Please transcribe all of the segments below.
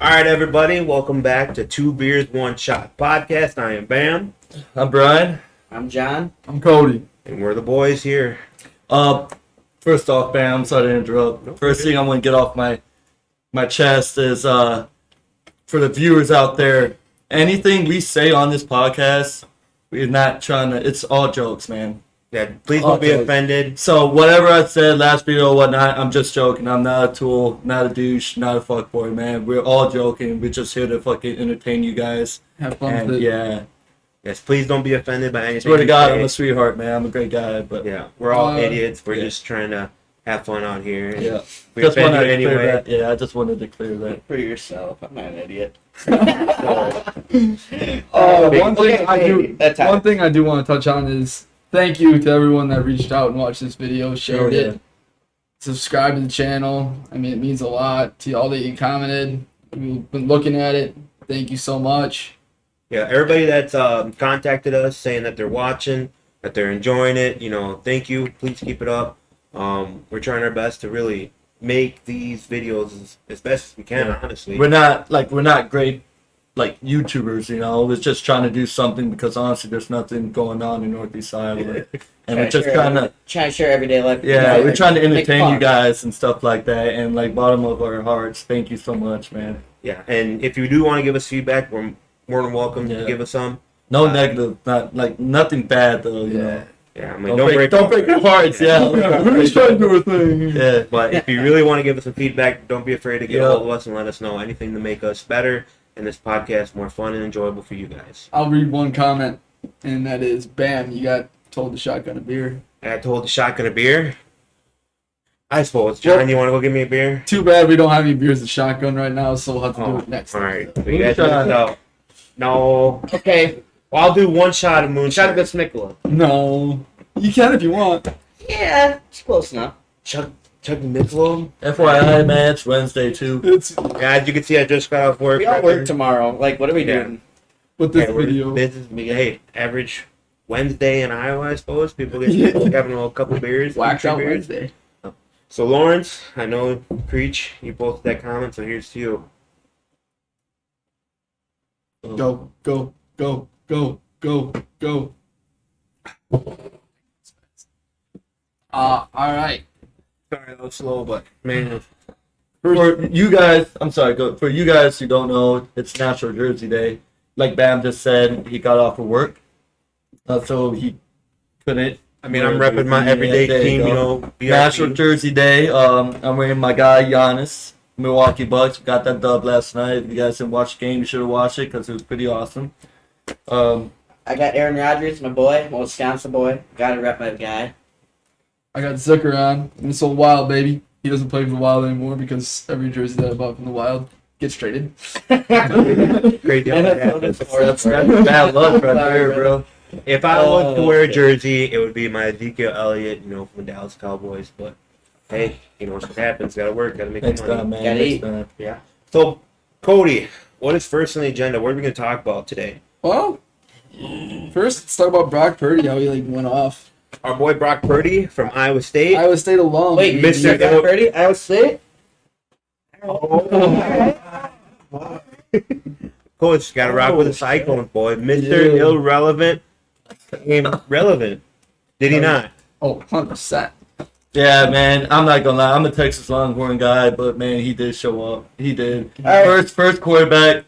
All right, everybody, welcome back to Two Beers, One Shot podcast. I am Bam. I'm Brian. I'm John. I'm Cody. And we're the boys here. First off, Bam, sorry to interrupt. First thing I want to get off my chest is for the viewers out there, anything we say on this podcast, we're not trying to, it's all jokes, man. Yeah, please don't be offended. So whatever I said last video or whatnot, I'm just joking. I'm not a tool, not a douche, not a fuckboy, man. We're all joking. We're just here to fucking entertain you guys. Have fun And with it. yeah. Yes, please don't be offended by anything. Swear to we God, say. I'm a sweetheart, man. I'm a great guy, but Yeah, we're all idiots. We're yeah. just trying to have fun out here. yeah. We Just offend wanted you to clear anyway. that. Yeah, I just wanted to clear that. For yourself. I'm not an idiot. One thing I do want to touch on is thank you to everyone that reached out and watched this video, shared it, subscribed to the channel. I mean, it means a lot to all that you commented. We've been looking at it. Thank you so much. Yeah, everybody that's contacted us saying that they're watching, that they're enjoying it, thank you. Please keep it up. We're trying our best to really make these videos as best as we can, honestly. We're not great like YouTubers, We're just trying to do something because honestly there's nothing going on in Northeast Iowa. And we're just trying to share everyday life. we're trying to Make entertain fun. you guys and stuff like that, and like bottom of our hearts, thank you so much, man. Yeah, and if you do want to give us feedback, we're more than welcome to give us some. No negative, not like nothing bad though, you know. Yeah, I mean, Don't break our hearts, Who's trying to do a thing? Yeah. But if you really want to give us some feedback, don't be afraid to get a hold of us and let us know anything to make us better and this podcast more fun and enjoyable for you guys. I'll read one comment, and that is, Bam, you got told to shotgun a beer. I told the shotgun a beer. I suppose. John, you want to go give me a beer? Too bad we don't have any beers to shotgun right now, so we'll have to do it next All time. right. So you guys know. No. Okay. Well, I'll do one shot of moonshine. Shot of this Michelob. No. You can if you want. Yeah, it's close enough. Chug the Michelob. FYI, man, it's Wednesday too. It's Yeah, as you can see, I just got off work. We all work tomorrow. Like, what are we doing? with this video. This is average Wednesday in Iowa, I suppose. People get having a couple beers. Wax two out beers. Wednesday. So Lawrence, I know Preach, you posted that comment, so here's to you. Go, go, go, go, go, go. All right. Sorry, that was slow, but man. For you guys, I'm sorry, for you guys who don't know, it's National Jersey Day. Like Bam just said, he got off of work, so he couldn't. I mean, I'm repping my everyday team, BRP. National Jersey Day. I'm wearing my guy Giannis, Milwaukee Bucks. We got that dub last night. If you guys didn't watch the game, you should have watched it because it was pretty awesome. I got Aaron Rodgers, my boy, my Wisconsin boy. Gotta rep my guy. I got Zucker on. Minnesota Wild, baby. He doesn't play for the Wild anymore because every jersey that I bought from the Wild gets traded. Great deal. That's bad luck right there, bro. If I was to wear a jersey, it would be my Ezekiel Elliott, from the Dallas Cowboys. But hey, what happens? Gotta work. Gotta make Next money. time, man. Gotta Next eat. time. Yeah. So, Cody, what is first on the agenda? What are we gonna talk about today? Well, first let's talk about Brock Purdy, how he went off. Our boy Brock Purdy from Iowa State. Iowa State alum. Wait, Mr. Mr. Brock Purdy, Iowa State? Coach, gotta rock with the Cyclones, boy. Mr. Yeah. Irrelevant became relevant. Did he not? Oh, 100%. Yeah, man. I'm not gonna lie. I'm a Texas Longhorn guy, but man, he did show up. He did. right. First quarterback.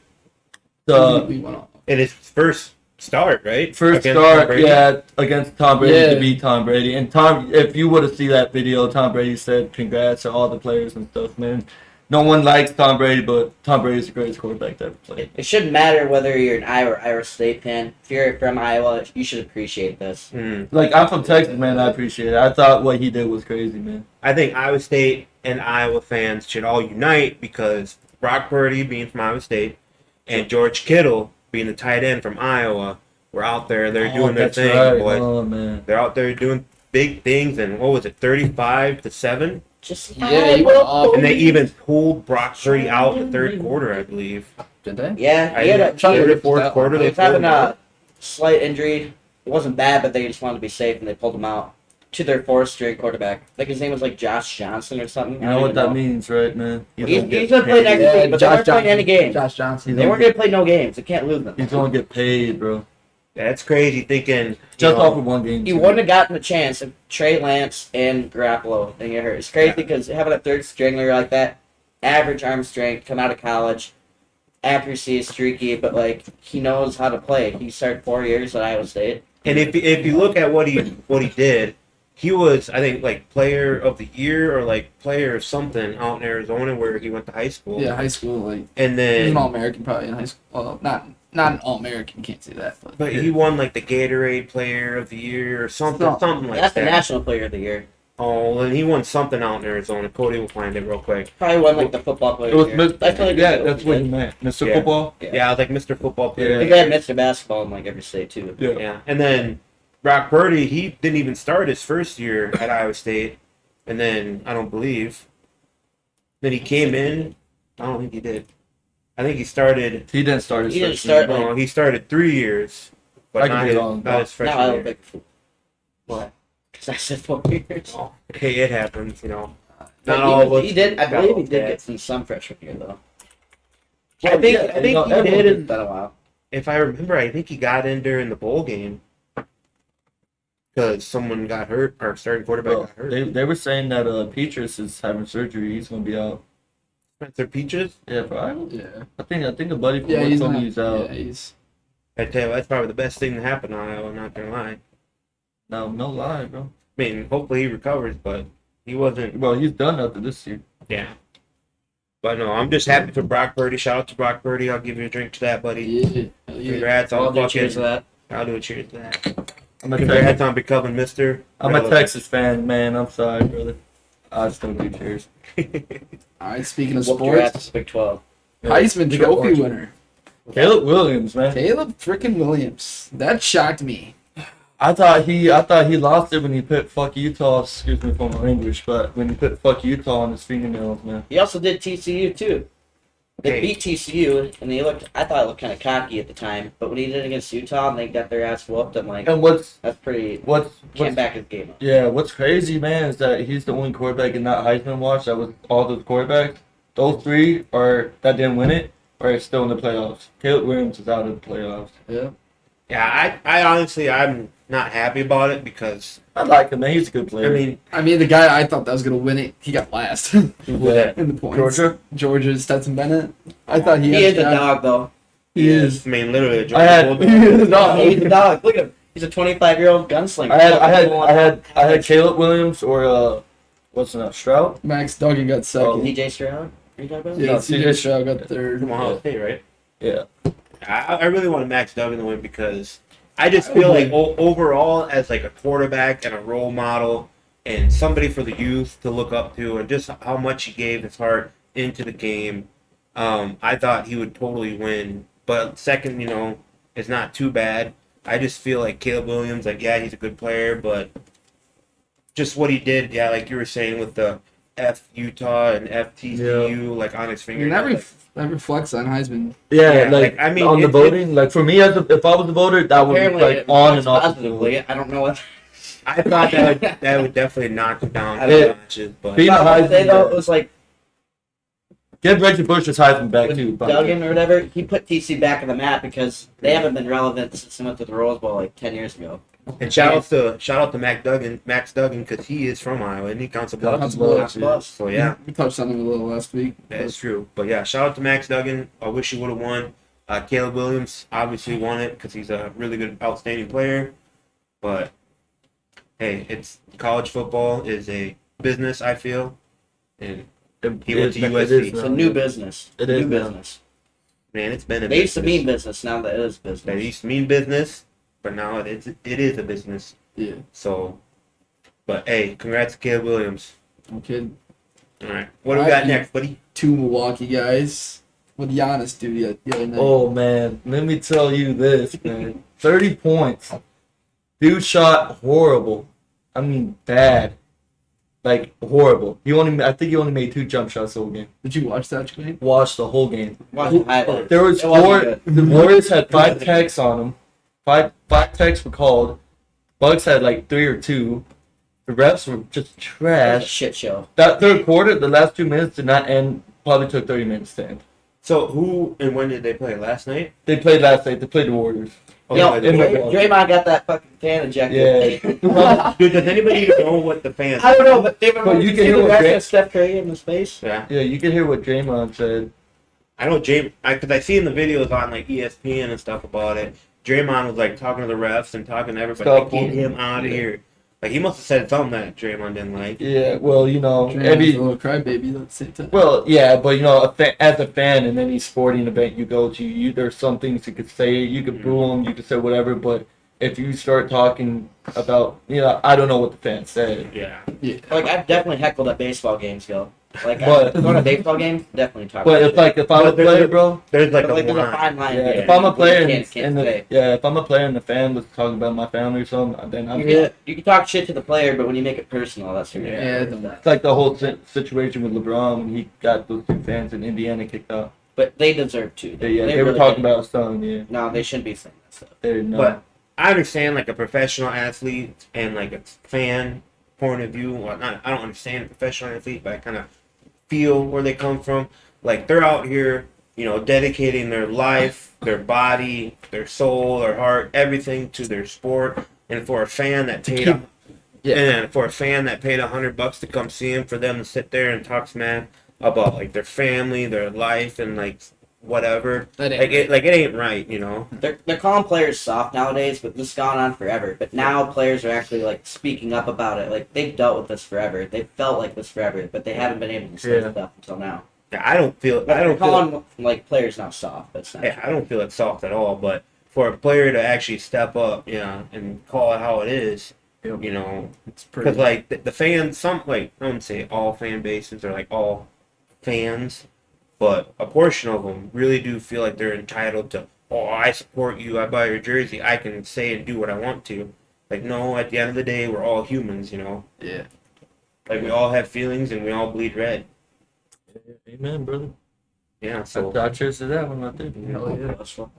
He went off. In his first start, right? First Against Tom start, Brady? against Tom Brady Yeah. to beat Tom Brady. And if you would have seen that video, Tom Brady said congrats to all the players and stuff, man. No one likes Tom Brady, but Tom Brady's the greatest quarterback to ever play. It shouldn't matter whether you're an Iowa or Iowa State fan. If you're from Iowa, you should appreciate this. Like, I'm from Texas, man. I appreciate it. I thought what he did was crazy, man. I think Iowa State and Iowa fans should all unite because Brock Purdy being from Iowa State and George Kittle being the tight end from Iowa were out there. They're doing their that's thing, right. boy. Oh, man. They're out there doing big things, and what was it, 35-7? Just Yeah, he went off. And they even pulled Brock Purdy out in the third quarter, I believe. Did they? Yeah, I he had a third or fourth quarter. He was having a slight injury. It wasn't bad, but they just wanted to be safe and they pulled him out. to their fourth straight quarterback. Like his name was like Josh Johnson or something. You know what that means, right, man? He's gonna play next week, but they weren't playing any games. Josh Johnson. They weren't gonna play no games. They can't lose them. He's gonna get paid, bro. That's crazy thinking. Just off of one game. He wouldn't have gotten the chance if Trey Lance and Garoppolo didn't get hurt. It's crazy because having a third stringer like that, average arm strength, come out of college, accuracy is streaky, but like he knows how to play. He started 4 years at Iowa State. And if you look at what he did, he was, I think, like player of the year or like player of something out in Arizona where he went to high school. Yeah, high school. Like And he was then an All-American probably in high school. Well, not an All-American. Can't say that. but he won like the Gatorade player of the year or something like That's that. the national player of the year. Oh, and he won something out in Arizona. Cody will find it real quick. Probably won like the football player It was of the year. I feel like that's what he meant. Mr. Yeah. Football? Yeah, I was like Mr. Football I player. think they had Mr. Basketball in like every state too. Yeah. Yeah, and then Brock Purdy, he didn't even start his first year at Iowa State, and then I don't believe. Then he came in. I don't think he did. I think he started. He didn't start his He didn't first start, year. No, he started 3 years, but I could not be his, wrong. not his No, freshman I don't year. think. What? Because I said 4 years. Oh, hey, it happens, you know. But Not all of us he did. I got believe he all did that. get some freshman year though. I think Yeah, he everyone did. It's been a while. If I remember, I think he got in during the bowl game because someone got hurt or starting quarterback Bro, got hurt. they were saying that Petrus is having surgery. He's gonna be out. Spencer Peaches. Yeah, for Iowa. Yeah. I think a buddy from Yeah, work he's told not. me he's out. Yeah, he's. I tell you, that's probably the best thing to happen to Iowa. I'm not gonna lie. No lie, bro. I mean, hopefully he recovers, but he wasn't. Well, he's done after this year. Yeah. But no, I'm just happy for Brock Purdy. Shout out to Brock Purdy. I'll give you a drink to that, buddy. Yeah. Hell yeah. Congrats on I'll do fucking. cheers to that. I'll do a cheers to that. I'm a Congrats Texas, on becoming Mr. I'm a Relevant. Texas fan, man. I'm sorry, brother. I still do cheers. All right. Speaking of Whooped your ass sports, in Big 12. Heisman We got Trophy orange. winner Caleb Williams, man. Caleb freaking Williams. That shocked me. I thought he lost it when he put "fuck Utah." Excuse me for my English, but when he put "fuck Utah" on his fingernails, man. He also did TCU too. They Hey. beat TCU, and I thought it looked kind of cocky at the time. But when he did against Utah, and they got their ass whooped, I'm like, And what's that's pretty. what's Can't back his game up. yeah, what's crazy, man, is that he's the only quarterback in that Heisman watch that was all those quarterbacks. Those three are that didn't win it are still in the playoffs. Caleb Williams is out of the playoffs. Yeah. Yeah, I honestly, I'm not happy about it because, I like him, man. He's a good I player. mean, The guy I thought that was gonna win it, he got last who that? in the points. Georgia. Stetson Bennett. I thought He had is a dog, though. He is. I mean, literally, a I had- Bulldog. He is a dog. He's a dog. Look at him. He's a 25-year-old gunslinger. I had Caleb Williams or what's the name? Stroud? Max Duggan got second. DJ Stroud. Are you talking about? Yeah, No, CJ Stroud got third. From Ohio State, right? Yeah. I really want Max Duggan to win because I just feel like overall as like a quarterback and a role model and somebody for the youth to look up to and just how much he gave his heart into the game, I thought he would totally win. But second, is not too bad. I just feel like Caleb Williams, like, yeah, he's a good player, but just what he did, yeah, like you were saying with the F Utah and FTCU, like on his I finger. mean, that reflects on Heisman. Yeah, Yeah, like, I mean, on the it- voting, like for me, if I was a voter, that would be Apparently, like it on reflects and off. positively. I don't know what. I thought that would definitely knock him down I a don't few know. notches, but Being I would Heisman, say though, it was like Give Reggie Bush his Heisman back with too. but- Duggan or whatever. He put TC back on the map because they haven't been relevant since they went to the Rose Bowl like 10 years ago. and shout out to Max Duggan, because he is from Iowa and he counts a Counts a block. block. So yeah, We touched on him a little last week. that's true. But yeah, shout out to Max Duggan. I wish he would have won. Caleb Williams obviously won it because he's a really good, outstanding player. But hey, it's college football is a business, I feel, and he went to USC. It's a new business. It new is now. business. man, it's been a They used to business. mean business. Now that it is business. That used to mean business, but now it is a business. Yeah. So, but hey, congrats to Caleb Williams. No kid. All right, what do we got next, buddy? 2 Milwaukee guys. What did Giannis do the other night? Oh man, let me tell you this, man. 30 points. Dude shot horrible. I mean, bad. Like horrible. I think he only made 2 jump shots the whole game. Did you watch that game? Watched the whole game. Watch the highlights. There was It wasn't 4. good. The Warriors had 5 techs on them. Five techs were called. Bucks had like 3 or 2. The refs were just It was a trash. shit show. That third quarter, the last 2 minutes did not end. Probably took 30 minutes to end. So who and when did they play? Last night? They played last night. They played the Warriors. Oh, Yo, they played the in Warriors. Draymond got that fucking fan ejected. Yeah. Dude, does anybody even know what the fans? I don't know, but they But you you can hear the what rest Dray- of Steph Curry in his face. Yeah, Yeah, you can hear what Draymond said. I know James. Because I seen the videos on like ESPN and stuff about it. Draymond was like talking to the refs and talking to everybody. Stop Like, get him. him out of Yeah. here. Like he must have said something that Draymond didn't like. Yeah, well, you know, Draymond's a little crybaby at the same time. well, yeah, but you know, as a fan in any sporting event you go to, there's some things you could say. You could boo them, you could say whatever, but if you start talking about, I don't know what the fans said. Yeah. Like I've definitely heckled at baseball games, yo. Like But- going to baseball games, definitely talk. But about it's like if I'm a But there's player, a- bro. There's like but, like a there's a line. fine line. Yeah, there. if I'm a player You can't say. if I'm a player and the fan was talking about my family or something, then I'm. You can talk shit to the player, but when you make it personal, that's when Yeah, It's like the whole situation with LeBron when he got those 2 fans in Indiana kicked out. But they deserve to. They were really talking did. about son, yeah. No, they shouldn't be saying that stuff. They didn't know. But I understand like a professional athlete and like a fan point of view. Well, not I don't understand a professional athlete, but I kind of feel where they come from. Like they're out here, dedicating their life, their body, their soul, their heart, everything to their sport. And for a fan that paid, and for a fan that paid $100 to come see him, for them to sit there and talk smack about like their family, their life, and like whatever, That ain't like it ain't right, They're calling players soft nowadays, but this has gone on forever. But now players are actually like speaking up about it. Like they've dealt with this forever. They felt like this forever, but they haven't been able to say stuff until now. Yeah, I don't feel. But I don't they're feel. calling like players now soft. That's not. Yeah, I don't feel it's soft at all. But for a player to actually step up, and call it how it is, It's because pretty. like the fans, I wouldn't say all fan bases or like all fans, but a portion of them really do feel like they're entitled to. Oh, I support you. I buy your jersey. I can say and do what I want to. Like no, at the end of the day, we're all humans. Yeah. Like we all have feelings and we all bleed red. Amen, brother. Yeah. So. So cheers to that one right there. Hell yeah. That's fun.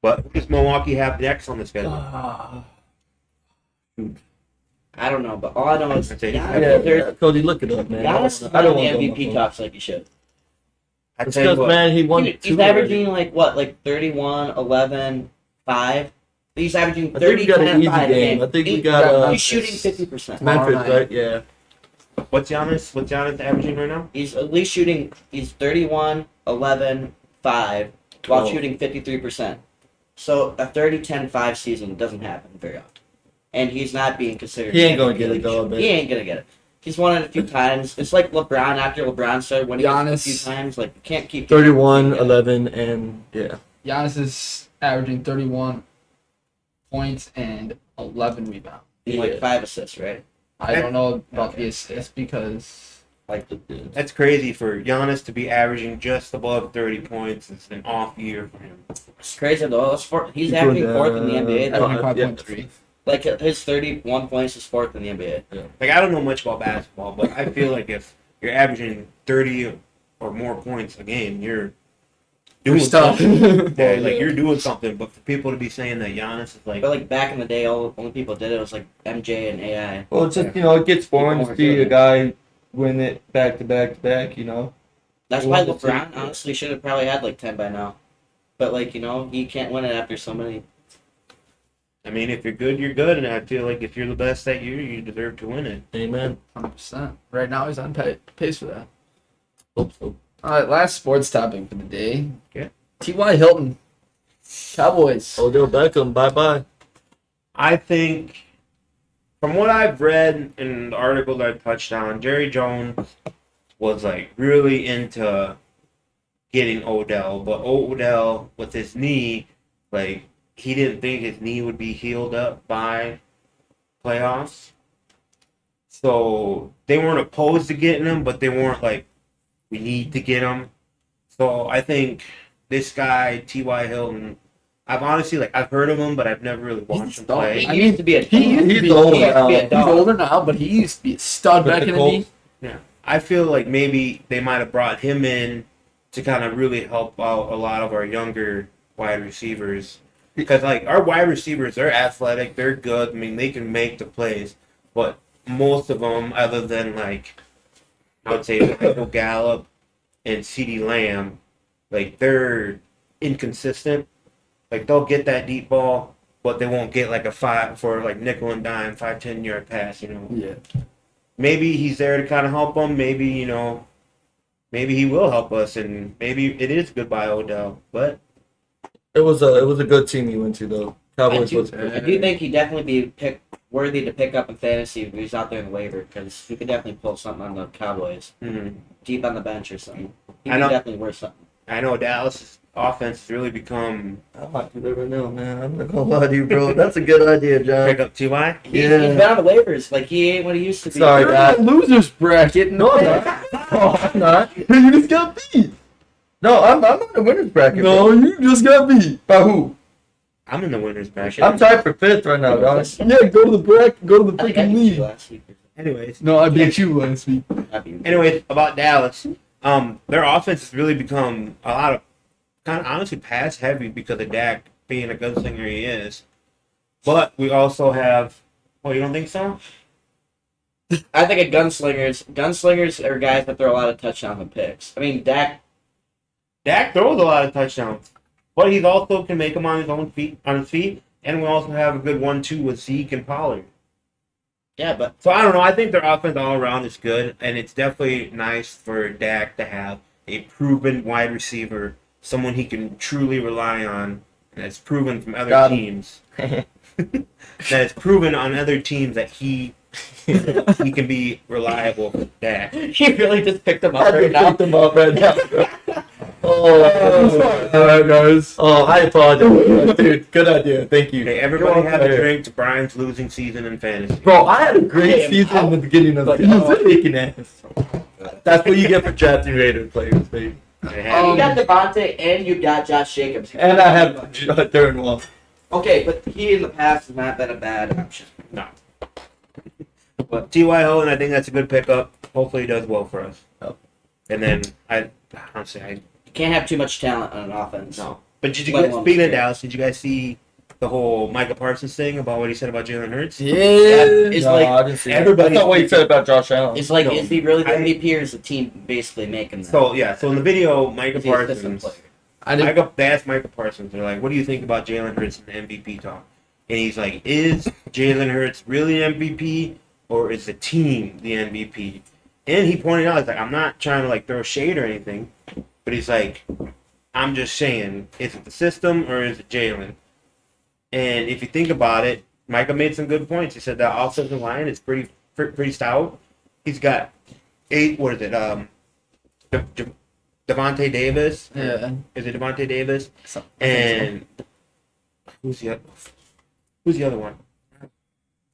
But who does Milwaukee have next on the schedule? I don't know, but all I know is I'd say- Giannis, Cody, look it up, man. Giannis is I not don't on the want to go on MVP my phone. talks like he should. I It's tell you because, what, man, he won Dude, two he's already. averaging like 31, 11, 5. He's averaging I think 30, we got 10, an and easy 5 game. I think we got He's shooting 50%. Memphis, Tomorrow right? Yeah. What's Giannis averaging right now? He's at least shooting. He's 31, 11, 5, while Oh. shooting 53%. So a 30, 10, 5 season doesn't happen very often, and he's not being considered. He ain't gonna get MVP it, though, I bet. He ain't gonna get it. He's won it a few times. It's like LeBron after LeBron started winning it a Giannis. few times. Like you can't keep 31, 11, and yeah. Giannis is averaging 31 points and 11 rebounds. And like 5 assists, right? I don't know about Okay. the assists because Like That's crazy for Giannis to be averaging just above 30 points. It's an off year for him. it's crazy though. He's Keep averaging going fourth in the down. NBA. Yeah. Though. 25.3. Like his 31 points is fourth in the NBA. Like I don't know much about basketball, but I feel like if you're averaging 30 or more points a game, you're doing stuff. something. Yeah, like you're doing something. But for people to be saying that Giannis is like, But like back in the day, only people did it was like MJ and AI. Well, it's just, it gets boring to see a guy win it back to back to back, That's Well, why that's LeBron it. honestly should have probably had like 10 by now. But like he can't win it after so many. I mean, if you're good, you're good, and I feel like if you're the best that year, you deserve to win it. Amen. 100%. Right now he's on pace for that. Hope so. All right, last sports topic for the day. Okay. T.Y. Hilton, Cowboys. Odell Beckham, bye-bye. I think, from what I've read in the article that I touched on, Jerry Jones was like really into getting Odell, but Odell with his knee, like he didn't think his knee would be healed up by playoffs. So they weren't opposed to getting him, but they weren't like, we need to get him. So I think this guy, T.Y. Hilton, I've honestly, I've heard of him, but I've never really watched him play. He used to be a He used to be, old he used to be a now. he's dog. older now, but he used to be a stud With back the in the Colts. day. I feel like maybe they might have brought him in to kind of really help out a lot of our younger wide receivers. Because like our wide receivers, they're athletic, they're good. I mean, they can make the plays, but most of them, other than like I would say Michael Gallup and CeeDee Lamb, like they're inconsistent. Like they'll get that deep ball, but they won't get like a 5 for like nickel and dime 5-10 yard pass. You know. Yeah. Maybe he's there to kind of help them. Maybe maybe he will help us, and maybe it is goodbye Odell. But It was a good team he went to though. Cowboys was I do think he'd definitely be worthy to pick up in fantasy if he's out there in the waiver because he could definitely pull something on the Cowboys deep on the bench or something. He'd be definitely worth something. I know Dallas' offense has really become I might do that right now, man. I'm not gonna lie to you, bro. That's a good idea, John. pick up T.Y. He's been on the waivers. Like, he ain't what he used to be. Sorry, You're guys. in the losers bracket. No, I'm not. No, I'm not. You just got beat. No, I'm on the winners bracket. No, you just got beat. By who? I'm in the winners bracket. I'm tied for 5th right now, dog. Yeah, go to the bracket. Go to the I think I freaking beat you league. last week. Anyways, No, I beat you last week. anyways, about Dallas, their offense has really become a lot of kind of honestly pass heavy because of Dak being a gunslinger he is. But we also have. Oh, you don't think so? I think of gunslingers are guys that throw a lot of touchdowns and picks. I mean, Dak throws a lot of touchdowns, but he also can make them on his feet, and we also have a good 1-2 with Zeke and Pollard. yeah, but So I don't know. I think their offense all around is good, and it's definitely nice for Dak to have a proven wide receiver, someone he can truly rely on, and that's proven from other Got him. teams. That it's proven on other teams that he can be reliable for Dak. he really just picked him I up right picked now. them up right now. Oh, Alright, guys. oh, I apologize, dude. Good idea. Thank you. Okay, everybody Go have a ahead. drink to Brian's losing season in fantasy. Bro, I had a great Damn, season in the beginning of the season. Kicking ass. That's what you get for drafting Raider players, baby. Okay, You got Devontae and you got Josh Jacobs. And I have Darren Wall. Okay, but he in the past has not been a bad option. No. But T.Y. Hilton, I think that's a good pickup. Hopefully he does well for us. Oh. And then, honestly, You can't have too much talent on an offense. no. But did you Let guys, alone speaking of straight. Dallas, did you guys see the whole Micah Parsons thing about what he said about Jalen Hurts? Yeah. It's No, like I didn't see everybody- That's not what you said about Josh Allen. it's like No. is he really the I- MVP or is the team basically making that? So, yeah, so in the video, Micah Is he a system Parsons, player? they asked Micah Parsons, they're like, what do you think about Jalen Hurts in the MVP talk? And he's like, is Jalen Hurts really MVP or is the team the MVP? And he pointed out, he's like, I'm not trying to like throw shade or anything, but he's like, I'm just saying, is it the system or is it Jalen? And if you think about it, Micah made some good points. He said that offensive line is pretty stout. He's got 8. What is it? Devontae Davis. Yeah. Is it Devontae Davis? So- And who's the other one?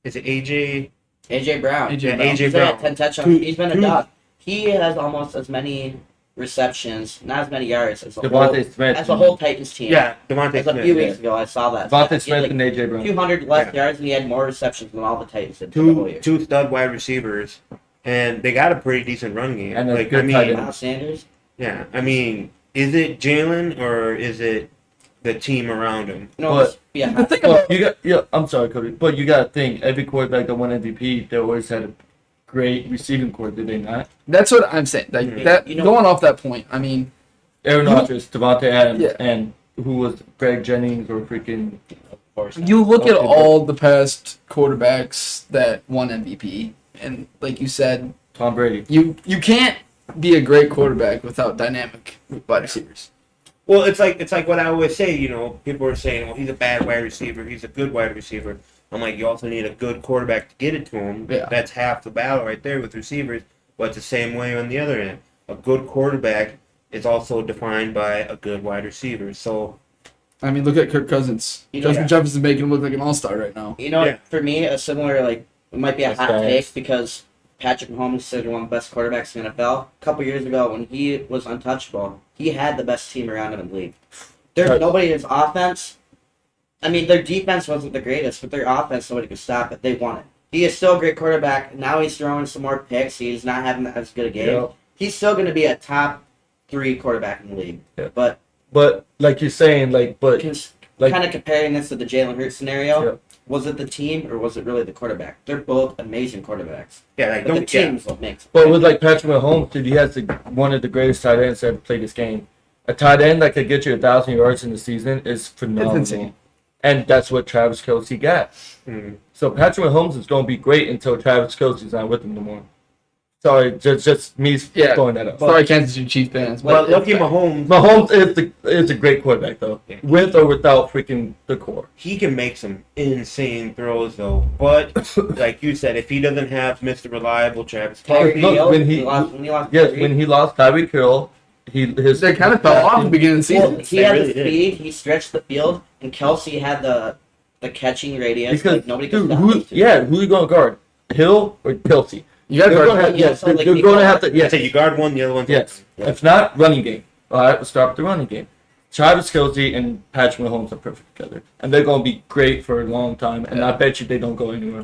Is it AJ? AJ Brown. AJ Yeah, Brown. AJ He's Brown. at 10 touchdowns. He's been a dog. He has almost as many receptions, not as many yards as a Devontae Smith. as a whole Titans team. Yeah, Devontae As a Smith. few yeah. weeks ago, I saw that. Devontae He had Smith like and AJ Brown. 200 less Yeah. yards, and he had more receptions than all the Titans did for the whole year. Two stud wide receivers, and they got a pretty decent run game. And a like, good tight end. Miles Sanders. yeah, I mean, is it Jalen or is it the team around him? No, But- yeah. The thing Well, about I'm sorry, Cody, but you gotta think every quarterback that won MVP, they always had a great receiving core, did they not? that's what I'm saying. Like Mhm. that You know- going off that point. I mean, Aaron You- Rodgers, Devontae Adams, Yeah. and who was Greg Jennings or freaking Of course. you look at Okay, all the past quarterbacks that won MVP, and like you said, Tom Brady. you can't be a great quarterback without dynamic wide receivers. Well, it's like what I always say. You know, people are saying, "Well, he's a bad wide receiver. He's a good wide receiver." I'm like, you also need a good quarterback to get it to him. Yeah. That's half the battle right there with receivers. But it's the same way on the other end. A good quarterback is also defined by a good wide receiver. So I mean, look at Kirk Cousins. You know- Justin Jefferson's making him look like an all-star right now. You know, Yeah. for me, a similar, like, it might be a That's hot fast. take because Patrick Mahomes is considered one of the best quarterbacks in the NFL. A couple years ago, when he was untouchable, he had the best team around him in the league. There's Right. nobody in his offense. I mean, their defense wasn't the greatest, but their offense, nobody could stop it. They won it. He is still a great quarterback. Now he's throwing some more picks. He's not having as good a game. Yeah. He's still going to be a top 3 quarterback in the league. Yeah. But But like you're saying, like, but Like, kind of comparing this to the Jalen Hurts scenario. Yep. Was it the team or was it really the quarterback? They're both amazing quarterbacks. Yeah, like But the don't team's what makes. but with like Patrick Mahomes, dude, he has one of the greatest tight ends to ever play this game. A tight end that could get you 1,000 yards in the season is phenomenal. It's insane. And that's what Travis Kelce got. Mhm. So Patrick Mahomes is going to be great until Travis Kelce's not with him no more. Sorry, just me throwing that up. Sorry, Kansas City Chiefs fans. Well, But lucky Mahomes, Mahomes is a great quarterback though, Yeah. with or without freaking the core. he can make some insane throws though. But like you said, if he doesn't have Mr. Reliable Travis Tyreek Kelce, Look, Hill, when when he- he lost Yes, Tyreek, when he lost Tyreek Hill, they kind of fell off at the beginning of the well, season. he They had really the did. speed, he stretched the field, and Kelsey had the catching radius. because Like nobody could dude, stop who those two. are you going to guard? Hill or Kelsey? You guys They're are going to have, yes, so, they're like, going to have to. yeah. Yes, So you guard one, the other one's yes. open. If not, running game. All right, we'll start with the running game. Travis Kelce and Patrick Mahomes are perfect together, and they're going to be great for a long time. And I bet you they don't go anywhere.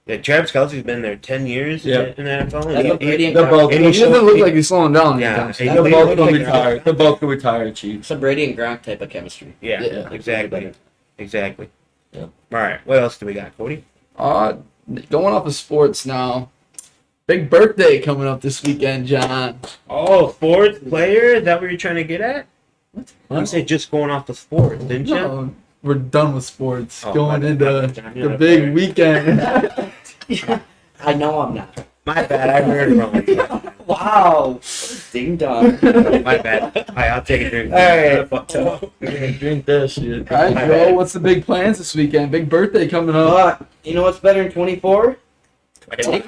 Yeah, Travis Kelce's been there 10 years Yeah. in the NFL. That's and what Brady and they're both- and He doesn't look like he's slowing down. Yeah, anytime soon. he- They're they both look going to like retire. They're both going to retire, Chiefs. Some Brady and Gronk type of chemistry. Yeah, Yeah. exactly. Exactly. Yeah. All right, what else do we got, Cody? Going off of sports now. Big birthday coming up this weekend, John. Oh, sports player? Is that what you're trying to get at? What? You said just going off the sports, didn't you? No, we're done with sports. Oh, Going my into bad. the big weekend. I know I'm not. My bad, I heard wrong. Wow. Ding dong. My bad. All right, I'll take a drink. All right. I fucked up. Drink that shit. All right, Joe, what's the big plans this weekend? Big birthday coming up. You know what's better than 24? Wait,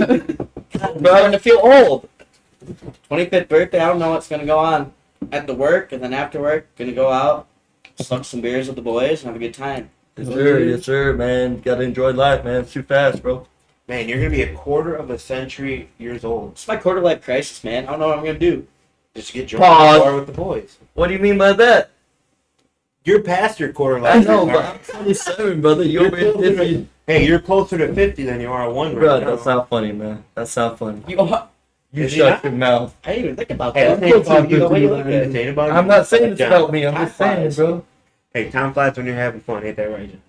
I'm starting to feel old. 25th birthday, I don't know what's going to go on at the work, and then after work, going to go out, suck some beers with the boys, and have a good time. Yes, sir, man. Got to enjoy life, man. It's too fast, bro. Man, you're going to be a quarter of a century years old. It's my quarter life crisis, man. I don't know what I'm going to do. Just get drunk Pause. in the bar with the boys. What do you mean by that? You're past your quarter I life. know, but I'm 27, brother. You're over closer to- 50. Hey, you're closer to 50 than you are 1 Bro, right now. that's not funny, man. That's not funny. You, I You Is he shut not? your mouth. didn't even think about Hey, that. this ain't about you. The way you look at This it. ain't about you. I'm not saying it's John. about me. I'm Time just saying, flies. bro. Hey, time flies when you're having fun. Ain't that right, John?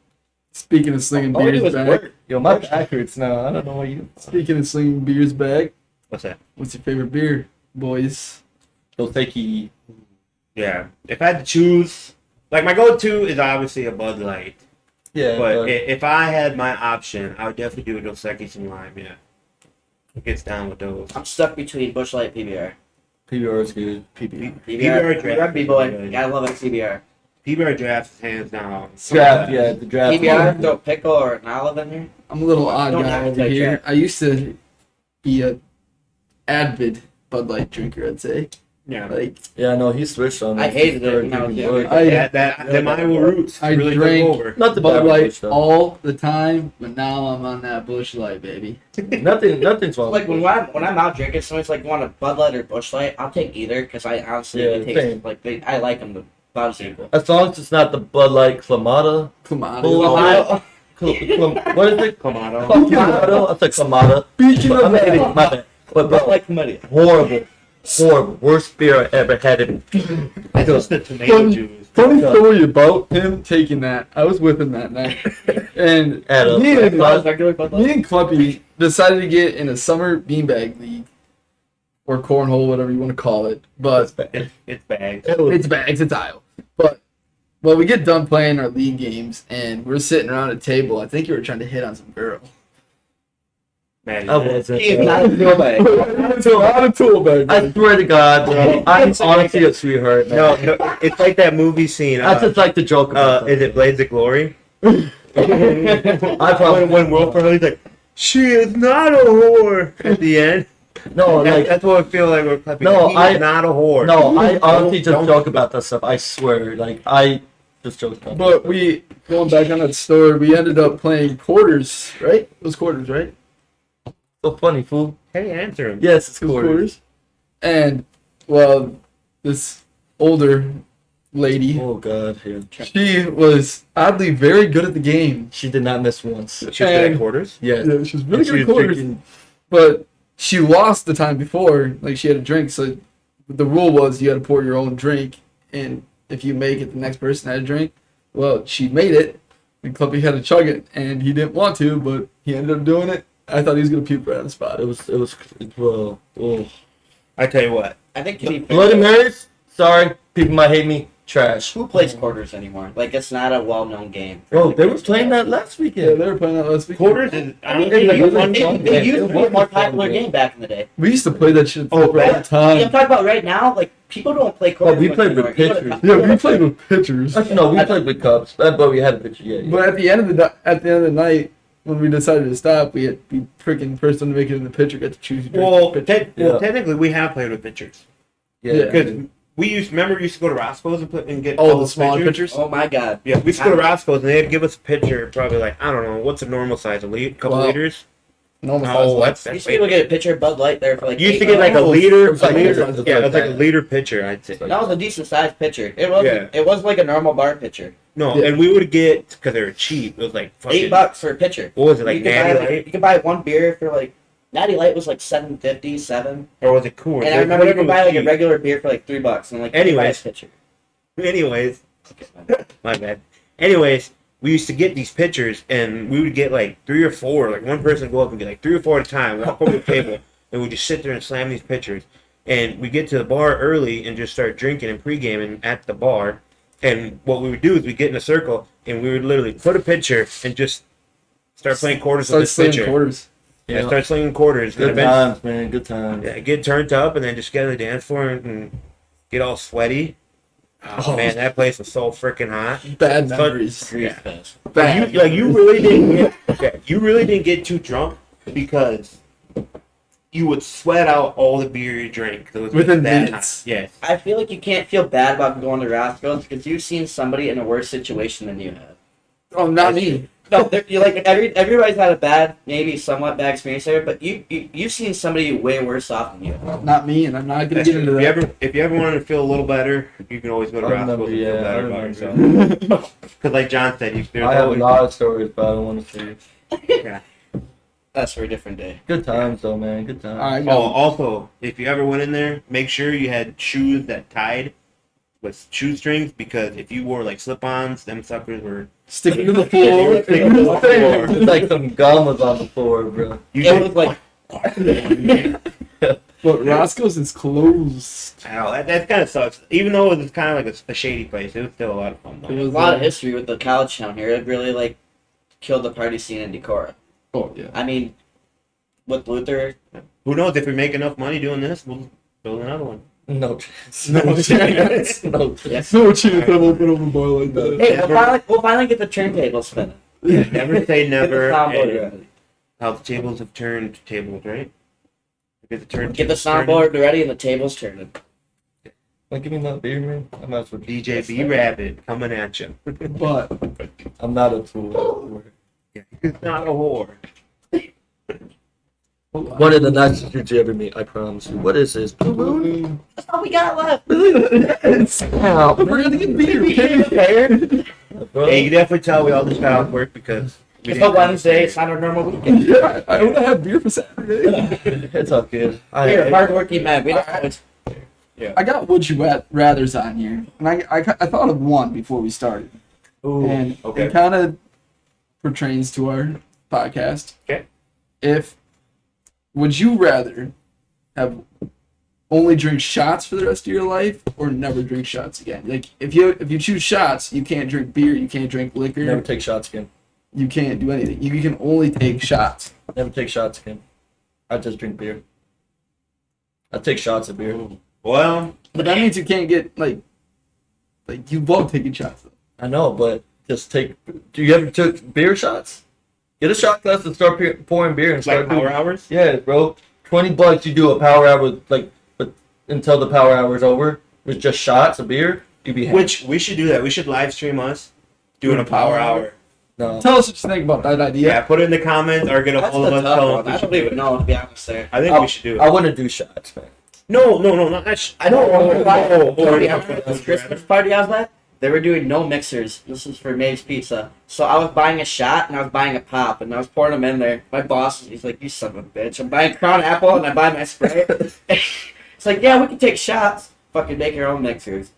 Speaking of slinging All I do beers is back. work. Yo, my back hurts now. I don't know why you. Speaking of slinging beers back, What's that? what's your favorite beer, boys? You'll take you. Yeah. If I had to choose, like my go-to is obviously a Bud Light. Yeah, But if I had my option, I would definitely do a Dos Equis and lime. Yeah. It gets down with those. I'm stuck between Busch Light and PBR. PBR is good. PBR. PBR, rugby boy. Good. Gotta love it, PBR. PBR drafts is hands down. Draft, yeah, the draft. PBR, throw a pickle or an olive in there. I'm a little odd Don't guy have to over take here. that. I used to be a avid Bud Light drinker, I'd say. Yeah. Like Yeah, no, he switched on I that. hated it Started when I was drinking younger. Bud. Them Iowa roots I really drank- took over. Not the Bud bad Light Light stuff. all the time, but now I'm on that Busch Light, baby. Nothing's wrong. Like when I'm out drinking, someone's like, "Want a Bud Light or Busch Light?" I'll take either because I honestly Yeah, it tastes same. like I like them about as equal. As long as it's not the Bud Light Clamato. Come on. Clamato. What is it? Clamato. Clamato. I said Clamato. Speaking I'm of an idiot. that, My bad. But Bud bro, Light committee. horrible. Worst beer I ever had. That's just the tomato juice. funny story about him taking that. I was with him that night, and At a- me and Regular Bud me Light. and Clumpy decided to get in a summer beanbag league or cornhole, whatever you want to call it. But It's bags. it's bags, it's aisle. But well, we get done playing our league games, and we're sitting around a table. I think you were trying to hit on some girl. Man, I wasn't. He is not a real bag. Out of tool bag. I swear to God, bro. I'm honestly a sweetheart, man. no, it's like that movie scene. I just like to joke about Is it Blades of Glory? I probably when Will Ferrell's like, she is not a whore at the end. no, like That's what I feel like we're clapping. No, He's not a whore. no. I honestly just Don't- joke about that stuff. I swear, like I just joke about. But we going back on that story, we ended up playing quarters, right? It was quarters, right? So funny, fool. Hey, answer him. Yes, it's It was quarters. And well, this older lady, Oh God, yeah. she was oddly very good at the game. She did not miss once. She was good at And- quarters. Yeah, Yeah, she was really she good at was quarters. drinking. But she lost the time before. Like she had a drink, so the rule was you had to pour your own drink, and if you make it, the next person had a drink. Well, she made it, and Clippy had to chug it, and he didn't want to, but he ended up doing it. I thought he was gonna puke right on the spot. It was well. Oh. I tell you what. I think to be fair, Bloody Marys. Sorry, people might hate me. Trash. who plays quarters anymore? Like, it's not a well-known game. Bro, they were playing that last Yeah, weekend. they were playing that last week. Quarters is. I mean, It it was used fun to game. be a more popular game back in the day. We used to play that shit Oh, all the Yeah, I'm time. talking about right now. Like, people don't play quarters. we much played with anymore. You know pitchers. what- Yeah, we played with pitchers. Actually, no, we played with cups, but we had a picture. Yeah. But at the end of the night, when we decided to stop, we freaking first one to make it in the pitcher got to choose. Your Well, pitcher. Yeah. technically, we have played with pitchers. Yeah. Because we used to go to Roscoe's and get Oh, all the smaller pitchers. Oh my god. Yeah, we used to go to Roscoe's and they'd give us a pitcher, probably like, I don't know, what's a normal size? Couple Wow. liters? No, No, You used to be able to get a pitcher of Bud Light there for like. You used to $8. get like a Oh, liter. it was like Yeah, that. it was like a liter pitcher, I'd say. That was a decent sized pitcher. It was. Yeah. It was like a normal bar pitcher. No, Yeah. and we would get, because they were cheap, it was like fucking, $8 for a pitcher. what was it, like you could Natty buy, like, Light? you could buy one beer for like. Natty Light was like $7.50, $7. Or was it Coors? And I remember you Whatever could buy was like a cheap. regular beer for like $3 and like. Anyways. pitcher. Anyways, my bad. Anyways, we used to get these pitchers, and we would get like 3 or 4. Like one person would go up and get like 3 or 4 at a time, walk over to the table, and we'd just sit there and slam these pitchers. And we get to the bar early and just start drinking and pre-gaming at the bar. And what we would do is we'd get in a circle, and we would literally put a pitcher and just start playing quarters Start with this slinging pitcher. quarters. Yeah, start slinging quarters. Good and eventually, times, man. Good times. yeah, get turned up, and then just get on the dance floor and get all sweaty. Oh, man, that place was so freaking hot. Bad Fun- memories. Grease Yeah. fest. Bad. You really didn't get you really didn't get too drunk because you would sweat out all the beer you drank. It was Within that minutes. hot. Yes. I feel like you can't feel bad about going to Roscoe's because you've seen somebody in a worse situation than you have. Oh, not me. No, you like everybody's had a bad, maybe somewhat bad experience there, but you've seen somebody way worse off than you have. Not me, and I'm not gonna That's get true. into If you ever wanted to feel a little better, you can always go to I Roscoe's remember, and feel yeah, better I about remember. yourself. Because like John said, there's I have a always lot of stories, but I don't want to say. yeah. That's for a different day. Good times, though, man. Good times. All right, Oh, also, if you ever went in there, make sure you had shoes that tied with shoestrings because if you wore like slip-ons, them suckers were. sticking to the They floor. were sticking to the floor. It's like some gum was on the floor, bro. You It should- looked like But Roscoe's is closed. I know, that kind of sucks. Even though it was kind of like a shady place, it was still a lot of fun. It Though. was a lot of history with the college town here. It really like killed the party scene in Decorah. Oh yeah. I mean, with Luther, Who knows if we make enough money doing this, we'll build another one. No chance. No chance. No chance. yes. No chance I'm open over boy like that. Hey, we'll finally get the turntable spinning. Never say never. Get the soundboard and ready. how the tables have turned tables, right? Get the Get the soundboard ready and the table's turning. Like, give me that beer, man. I'm not for DJ B Rabbit coming at you. But I'm not a tool. He's not a whore. One of the nicest dudes you ever meet, I promise you. What is this? That's all we got left. Ow, I forgot to get beer. Hey, you definitely tell we all just got off work because we It's didn't a Wednesday. It's not a normal weekend. Yeah, I want to have beer for Saturday. It's all good. We're hardworking men. We don't always. I got would you rather's on here, and I thought of one before we started, and it kind of pertains to our podcast. Okay. If would you rather have only drink shots for the rest of your life, or never drink shots again? Like if you choose shots, you can't drink beer, you can't drink liquor, Never take shots again. you can't do anything. You can only take shots. Never take shots again. I just drink beer. I take shots of beer. Well, But that means you can't get like you love taking shots. Though. I know, but just take. Do you ever took beer shots? Get a shot glass and start pouring beer and it's like start power doing. hours. Yeah, bro. $20 you do a power hour but until the power hour is over with just shots of beer. You'd be happy. Which we should do that. We should live stream us doing a power hour. No. Tell us what you think about that idea. Yeah, put it in the comments or get a That's hold of the us. tough Tell one. us I we don't even know, to be honest there. I think we should do it. I want to do shots, man. No, not that. I don't know. Oh, This Christmas party I was at, they were doing no mixers. This is for Maeve's Pizza. So I was buying a shot and I was buying a pop and I was pouring them in there. My boss, he's like, "You son of a bitch! I'm buying Crown Apple and I buy my spray." It's like, yeah, we can take shots. Fucking make our own mixers.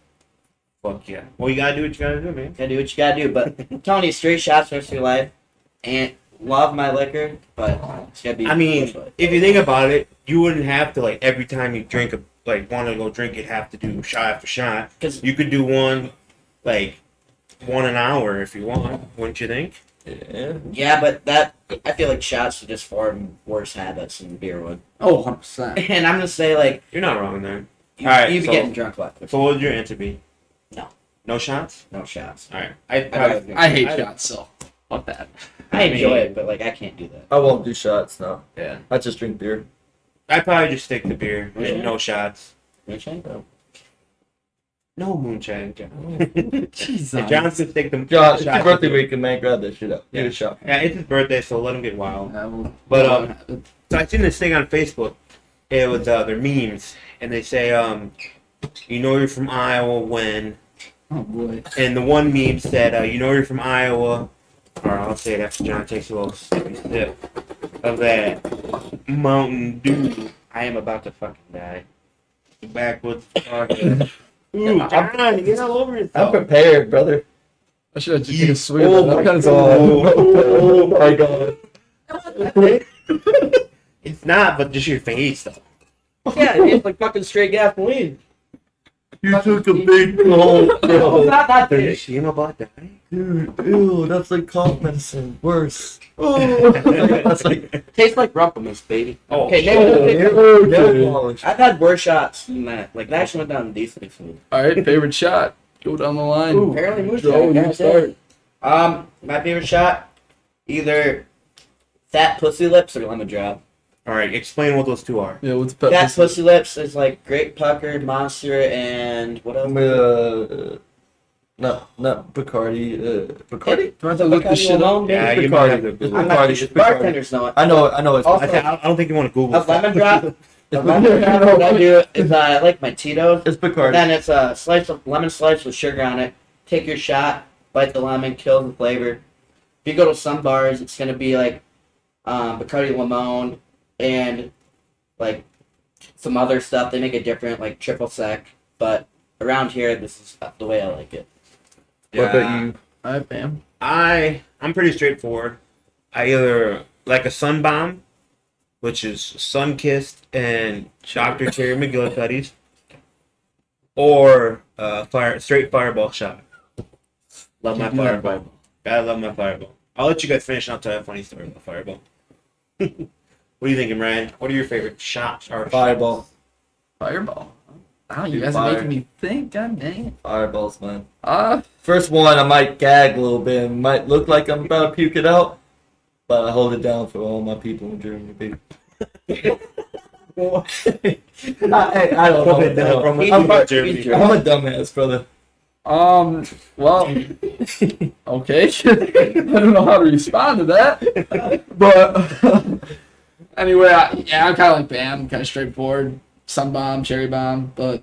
Fuck yeah. Well, you gotta do what you gotta do, man. Gotta do what you gotta do. But Tony, straight shots for the rest of your life. And love my liquor, but it's gotta be. I mean, if you think about it, you wouldn't have to like every time you drink want to go drink it, have to do shot after shot. Because You could do one an hour if you want, wouldn't you think? Yeah. yeah, but I feel like shots would just form worse habits than beer would. Oh, 100%. And I'm gonna say like You're not wrong there. you, Alright, you'd be so- getting drunk a lot quicker. So what would your answer be? No. No shots? No shots. Alright. I'd rather drink- I hate shots, so fuck that. I enjoy it, but like I can't do that. I won't do shots, no. Yeah. I just drink beer. I'd probably just stick to beer. Yeah. No shots. Moonshine? No moonshine, John. Jesus. If John could stick the John, it's shots your birthday to beer. weekend, man. Grab that shit up. Get a shot. Yeah, it's his birthday, so let him get wild. Yeah, well, But so I seen this thing on Facebook. It was their memes, and they say, you know you're from Iowa when, oh boy. and the one meme said, you know you're from Iowa. Or I'll say it after John takes a little sip of that Mountain Dew. I am about to fucking die. Backwoods. Ooh, John, get all over I'm yourself. prepared, brother. I should have just taken a swig. Oh of that. my That god. kinda Oh my god. It's not, but just your face, though. Yeah, it's like fucking straight gasoline. You took a big gulp, It's bro. not that Did you big. see him about that? Dude, ew, that's like cough medicine. Worse. Oh, that's like. Tastes like Rumplemans, baby. Oh, Okay, Oh, maybe nail polish. I've had worse shots than that. Like that actually went down decently for me. All right, favorite shot. Go down the line. Ooh, apparently Joe, moonshine. you start. My favorite shot, either fat pussy lips or lemon drop. All right, explain what those two are. Yeah, what's pep? Fat pussy lips is like Great Pucker, Monster, and what else? No, Bacardi. Bacardi? Do I have to look this shit up? Yeah, you Bacardi. might have to It's Google I'm it. not Bacardi. sure. It's Bacardi. Bartenders know it. I know. It's Also- I don't think you want to Google A lemon drop. It's A lemon drop. What I do is I like my Tito's. It's Bacardi. Then it's a lemon slice with sugar on it. Take your shot, bite the lemon, kill the flavor. If you go to some bars, it's gonna be like Bacardi Limon and like some other stuff. They make it different, like triple sec. But around here, this is the way I like it. What about you? All right, bam. I'm pretty straightforward. I either like a sun bomb, which is sun kissed and Dr. Cherry McGillicuddy's, or straight fireball shot. Love my Can't do that, fireball. I love my fireball. I'll let you guys finish and I'll tell you a funny story about fireball. What are you thinking, Ryan? What are your favorite shots? Or Fireball. Fireball. Oh, you Dude, guys are fire. making me think. God dang it. Fireballs, man. Ah, First one, I might gag a little bit. It might look like I'm about to puke it out, but I hold it down for all my people in Germany, baby. I don't Hold it down know. from He's I'm German. Germany. He's German. I'm a dumbass, brother. well, okay. I don't know how to respond to that. But anyway, I'm kind of like Bam, kind of straightforward. Sun bomb, cherry bomb, but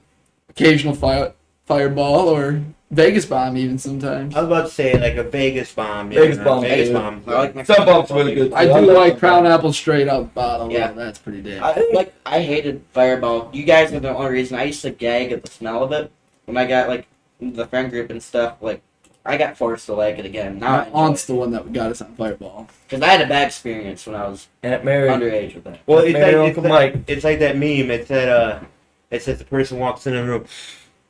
occasional fireball or Vegas bomb even sometimes. I was about to say like a Vegas bomb. Yeah, Vegas bomb, Vegas yeah. bomb. I like my Sun bomb's really good. I do like Crown Apple straight up bottle. Yeah. Yeah, that's pretty damn. I hated Fireball. You guys are the only reason I used to gag at the smell of it when I got like the friend group and stuff. Like I got forced to like it again. Now My aunt's the one that got us on Fireball. because I had a bad experience when I was Aunt Mary. underage with that. Well, it's Mary, like, Uncle Mike. it's like that meme. It says the person walks in a room,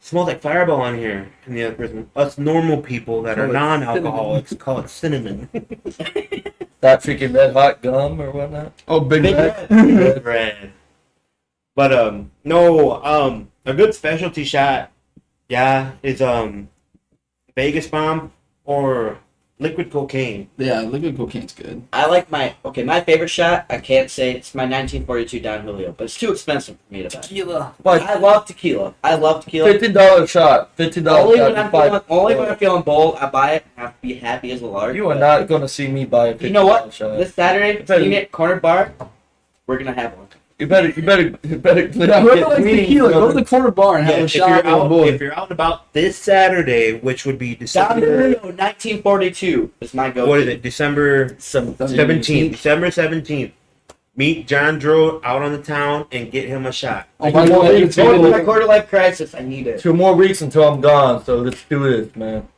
smells like fireball on here, and the other person, us normal people that are Call it non-alcoholics, call it cinnamon. That freaking red hot gum or whatnot. Oh, Big Big Red. Red. Red. But no, a good specialty shot, yeah, is Vegas bomb or liquid cocaine. Yeah, liquid cocaine's good. I like my favorite shot. I can't say it's my 1942 Don Julio, but it's too expensive for me to buy. Tequila. But I love tequila. $15 shot. $15 Only shot. when I'm feeling bold, I buy it. I have to be happy as a lark. You are but not gonna see me buy a $15 You know what? shot. This Saturday, Better- meet me at Corner Bar. We're gonna have one. You better. Yeah, whoever likes tequila, go to the corner bar and have Yeah, a if shot you're with a out, boy. if you're out and about this Saturday, which would be Don December, Julio 1942 is my go-to. what is it? December 17th. 17th. December 17th. meet John Drow out on the town and get him a shot. Oh, by the way, it's Going through my quarter life crisis. I need it. 2 more weeks until I'm gone, so let's do this, man.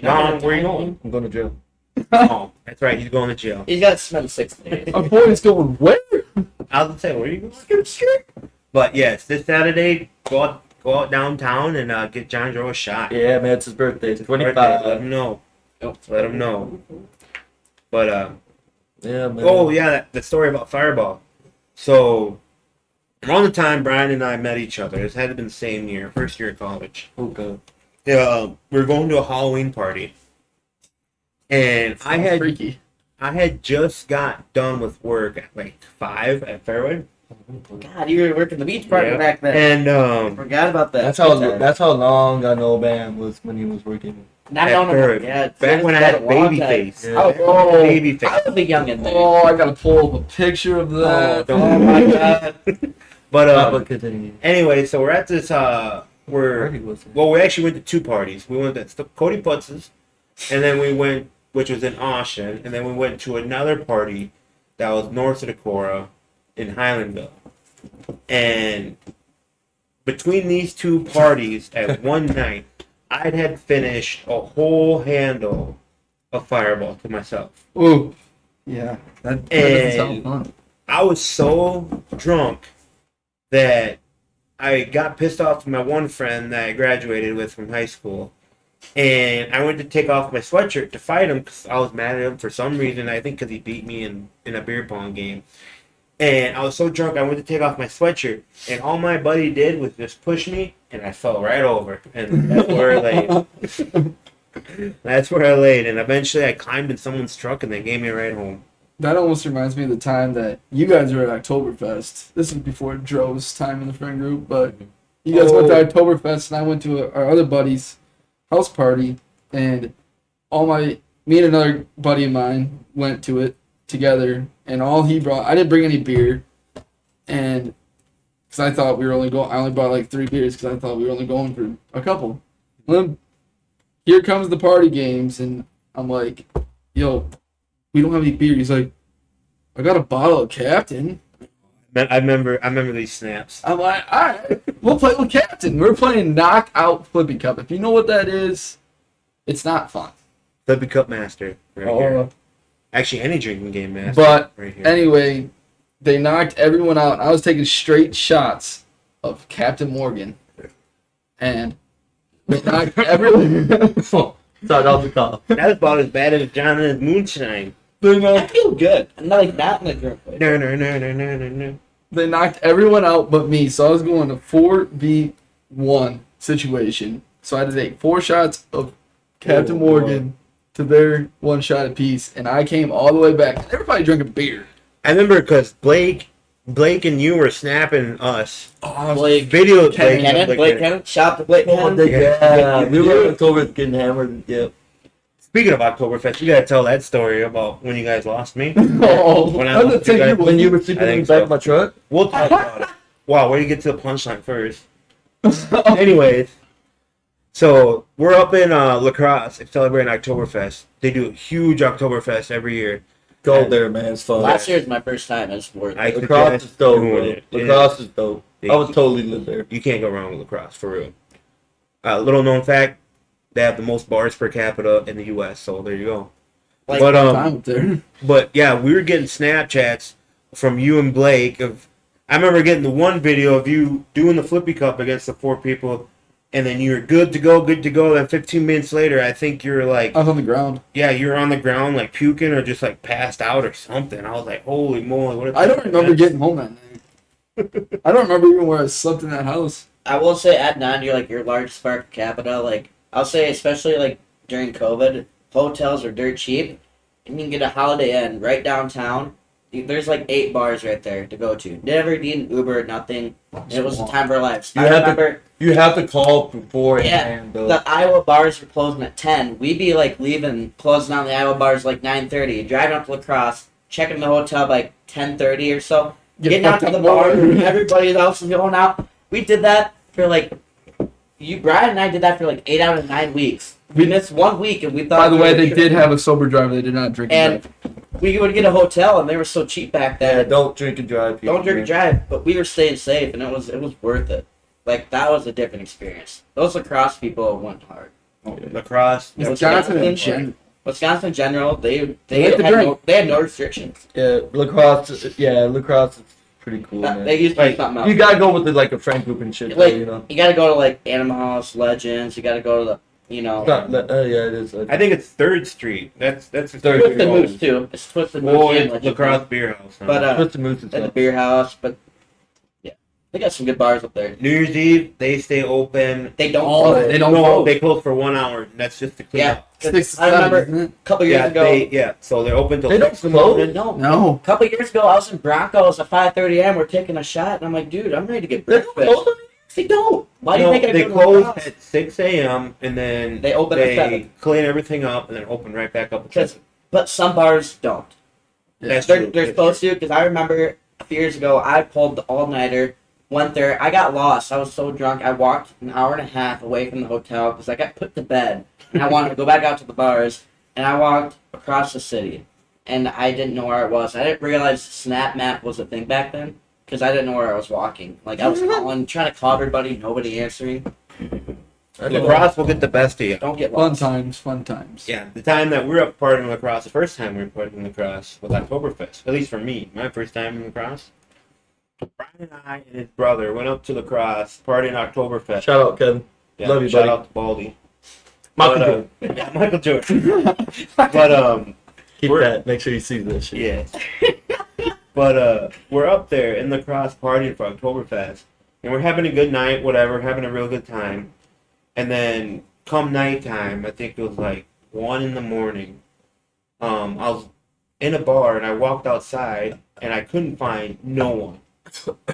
Mom, where you going? I'm going to jail. Oh, that's right. He's going to jail. He's got to spend 6 days. Our boy's going where? I was gonna say, where are you going? But yes, this Saturday, go out downtown and get John Drow a shot. Yeah, man, it's his birthday. It's 25. Let him know. Let him know. But Yeah, man. oh yeah, the story about Fireball. So around the time Brian and I met each other, it had to been the same year, first year of college. Okay. Yeah, we were going to a Halloween party, and I had freaky. I had just got done with work at like 5 at Fairwood. God, you were working the beach party Yeah. back then. And Forgot about that. That's how long I know Bam was when he was working. Not at knowing Fairwood. Yeah, Back when I had a baby face. Yeah. Oh, Baby face. I was a young in there. Oh, I gotta pull up a picture of that. Oh my god. But But continue. anyway, so we're at this Party was it? well, we actually went to 2 parties. We went to Cody Putz's, and then we went, which was in Austin, and then we went to another party that was north of Decorah in Highlandville. And between these 2 parties at one night, I had finished a whole handle of Fireball to myself. Ooh. Yeah. That doesn't sound And fun. I was so drunk that I got pissed off with my one friend that I graduated with from high school. And I went to take off my sweatshirt to fight him because I was mad at him for some reason. I think because he beat me in a beer pong game. And I was so drunk, I went to take off my sweatshirt. And all my buddy did was just push me, and I fell right over. And that's where I laid. That's where I laid. And eventually I climbed in someone's truck, and they gave me a ride home. That almost reminds me of the time that you guys were at Oktoberfest. This was before Dro's time in the friend group, but you guys went to Oktoberfest, and I went to our other buddy's house party, and me and another buddy of mine went to it together, and all he brought, I didn't bring any beer, and because I thought we were only going, I only brought like 3 beers because I thought we were only going for a couple. Then here comes the party games, and I'm like, yo, we don't have any beer. He's like, I got a bottle of Captain. I remember these snaps. I'm like, all right, we'll play with Captain. We're playing Knockout Flippy Cup. If you know what that is, it's not fun. Flippy Cup Master right here. Actually, any drinking game master. But right here. anyway, they knocked everyone out. I was taking straight shots of Captain Morgan, and they knocked everyone. Start off the top. That's about as bad as John and his moonshine. I feel good. I'm not like that in a drunk way. No. They knocked everyone out but me, so I was going to 4v1 situation. So I had to take 4 shots of Captain Morgan to their 1 shot apiece, and I came all the way back. Everybody drank a beer. I remember because Blake and you were snapping us. Blake Video Cannon. Blake Cannon. Shout to Blake Cannon. Yeah, we were in October getting hammered. Yep. Speaking of Oktoberfest, you gotta tell that story about when you guys lost me. Oh, When I lost you guys. When you were sleeping I in the think back so. of my truck? We'll talk about it. Wow, where do you get to the punchline first? Anyways, so we're up in La Crosse celebrating Oktoberfest. They do a huge Oktoberfest every year. Go there, man. It's fun. Last year was my first time. It's worth I it. Lacrosse is dope, doing bro. it. Lacrosse is dope. I would totally live there. You can't go wrong with lacrosse, for real. Little known fact, they have the most bars per capita in the U.S., so there you go. Like, But time up there. but yeah, we were getting Snapchats from you and Blake of. I remember getting the one video of you doing the flippy cup against the 4 people, and then you're good to go. Then 15 minutes later, I think you're like, I was on the ground. yeah, you're on the ground like puking or just like passed out or something. I was like, holy moly! What? I don't remember getting home that night. I don't remember even where I slept in that house. I will say at 9, you're like your largest bar per capita. Like I'll say, especially like during COVID, hotels are dirt cheap, and you can get a Holiday Inn right downtown. There's like 8 bars right there to go to. Never need an Uber, nothing. It was the time of our lives. You I have remember. You have to call before. Yeah, the Iowa bars were closing at 10. We'd be like closing down the Iowa bars like 9:30. Driving up to La Crosse, checking the hotel by 10:30 or so. Getting out to the bar, everybody else is going out. We did that for like, Brian and I did that for like 8 out of 9 weeks. We missed 1 week and we thought. By the way, they did have a sober driver. They did not drink. And we would get a hotel, and they were so cheap back then. Yeah, don't drink and drive. People, Don't drink and drive, but we were staying safe, and it was worth it. Like, that was a different experience. Those lacrosse people went hard. Lacrosse. Wisconsin Wisconsin in general, they like had to drink. they had no restrictions. Yeah, lacrosse. Yeah, lacrosse is pretty cool, man. They used to be something else. You gotta go with like a friend group and shit, Like, though, you know. you gotta go to like Animal House, Legends. You gotta go to the, you know. Yeah, it is. I think it's 3rd Street. That's the Third Twisted Street. Moose too. It's Twisted Moose. Well, and it's Legends. Lacrosse Beer House. Huh? But Twisted Moose and at the stuff. beer house, but yeah, they got some good bars up there. New Year's Eve, they stay open. They don't. All close. day. They don't No, close. they close for 1 hour. And that's just to clean Yeah, up. 6 to I 7, remember isn't it? a couple years ago. So they're open till They don't 6 in the close? morning. No, No. a couple years ago, I was in Broncos at 5:30 a.m. We're taking a shot, and I'm like, dude, I'm ready to get They don't breakfast. close? They don't. Why do you No, think I they go to close Broncos? at 6 a.m. and then They open at 7. clean everything up and then open right back up. Because, but some bars don't. That's They're true. supposed to. Because I remember a few years ago, I pulled the all-nighter. Went there. I got lost. I was so drunk. I walked an hour and a half away from the hotel because I got put to bed, and I wanted to go back out to the bars. And I walked across the city, and I didn't know where I was. I didn't realize Snap Map was a thing back then because I didn't know where I was walking. Like, I was calling, trying to call everybody, nobody answering. Lacrosse will get the best of you. Don't get Fun lost. times. Yeah, the time that we were up partying lacrosse, the first time we were partying lacrosse was Oktoberfest. At least for me, my first time in lacrosse. Brian and I and his brother went up to lacrosse, partying Oktoberfest. Shout out, Kevin. Yeah, Love you, shout buddy. out to Baldy. Michael But, Jordan. yeah, Michael Jordan. But Keep we're- that. Make sure you see this shit. yeah. But we're up there in lacrosse partying for Oktoberfest, and we're having a good night, whatever, having a real good time. And then come nighttime, I think it was like 1 in the morning. I was in a bar and I walked outside and I couldn't find no one.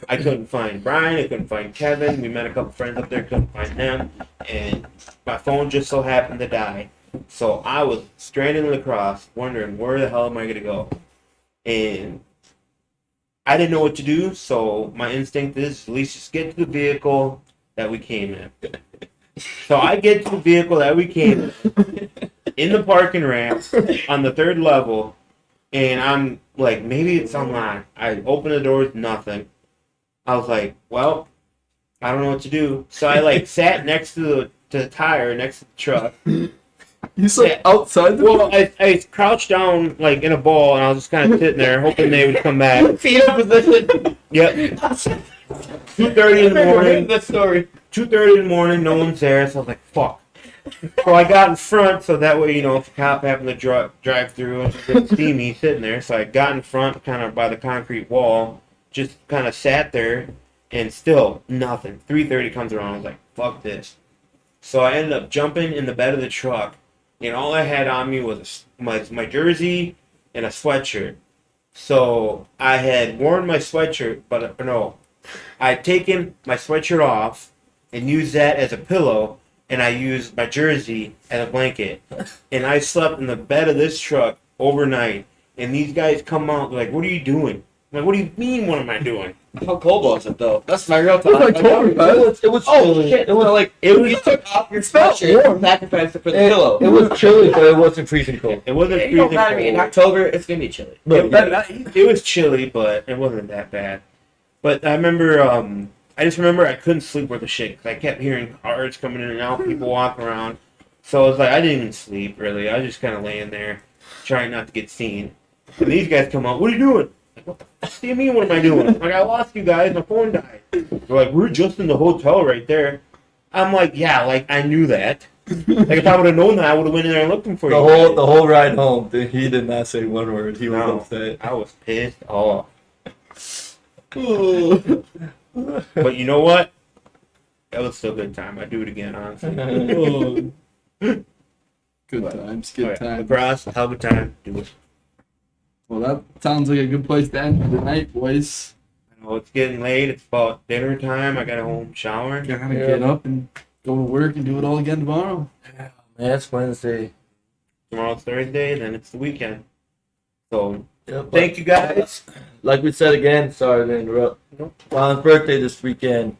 I couldn't find Brian, I couldn't find Kevin. We met a couple friends up there, couldn't find them. And my phone just so happened to die. So I was stranded in lacrosse, wondering where the hell am I gonna go? And I didn't know what to do, so my instinct is at least just get to the vehicle that we came in. So I get to the vehicle that we came in the parking ramp on the 3rd level, and I'm like, maybe it's unlocked. I open the doors, nothing. I was like, well, I don't know what to do. So I like sat next to the tire next to the truck. You slept outside the Well, I crouched down like in a ball, and I was just kind of sitting there hoping they would come back. Feet up position. Yep. 2:30 in the morning. That story. 2:30 in the morning, no one's there, so I was like, fuck. So I got in front, so that way, you know, if a cop happened to drive through and didn't see me sitting there, so I got in front, kind of by the concrete wall, just kind of sat there, and still nothing. 3:30 comes around, I was like, fuck this. So I ended up jumping in the bed of the truck, and all I had on me was my jersey and a sweatshirt. So I had worn my sweatshirt, but no, I had taken my sweatshirt off and used that as a pillow, and I used my jersey as a blanket. And I slept in the bed of this truck overnight, and these guys come out, they're like, what are you doing? I'm like, what do you mean, what am I doing? How cold was it though? That's my real It was like Oktoberfest. It was Oh chilly. shit! It was like you took off your felt sweatshirt warm. and sacrificed it for the pillow. It was chilly, but it wasn't freezing cold. It wasn't It don't freezing matter. In cold. October, it's gonna be chilly. It was chilly, but it wasn't that bad. But I remember, I just remember I couldn't sleep worth a shit because I kept hearing cars coming in and out, people walking around. So it was like I didn't even sleep really. I was just kind of laying there, trying not to get seen. And these guys come out. What are you doing? Like, what the fuck do you mean? What am I doing? Like, I lost you guys. My phone died. They're like, we're just in the hotel right there. I'm like, yeah, like I knew that. Like if I would have known that, I would have went in there looking for The you. whole ride home, he did not say one word. He was No. upset. I was pissed off. But you know what? That was still a good time. I'd do it again, honestly. Good times. Good times. Lacrosse, hell of a time. Do it. Well, that sounds like a good place to end for the night, boys. I know it's getting late. It's about dinner time. I got to home shower. Gotta get up and go to work and do it all again tomorrow. Man, it's Wednesday. Tomorrow's Thursday, then it's the weekend. So Yep, thank you guys. like we said again, sorry to interrupt. Nope. Ron's birthday this weekend.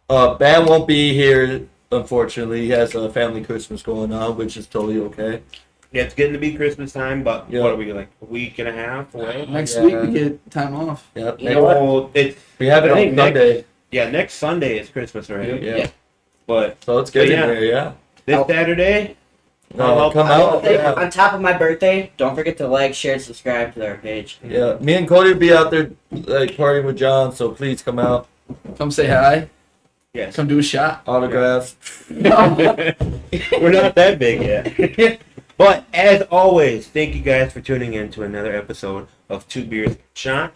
Bam won't be here, unfortunately. He has a family Christmas going on, which is totally okay. Yeah, it's getting to be Christmas time, but Yeah. what are we, like a week and a half away? Next Yeah. week we get time off. Yep. You know what? Well, it's We have it I on think Sunday. yeah, next Sunday is Christmas already. Yeah. Yeah. But So it's good But in yeah. there, yeah. this Oh. Saturday, No, come I will out. say, Yeah. on top of my birthday, don't forget to like, share, and subscribe to our page. Yeah. Me and Cody will be out there like partying with John, so please come out. Come say hi. yes. Come do a shot. Autographs. We're not that big yet. But as always, thank you guys for tuning in to another episode of Two Beers Shot.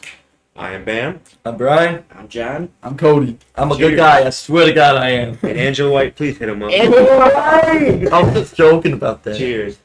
I am Bam. I'm Brian. I'm John. I'm Cody. I'm a Cheers. good guy. I swear to God I am. And Angela White, please hit him up. I was just joking about that. Cheers.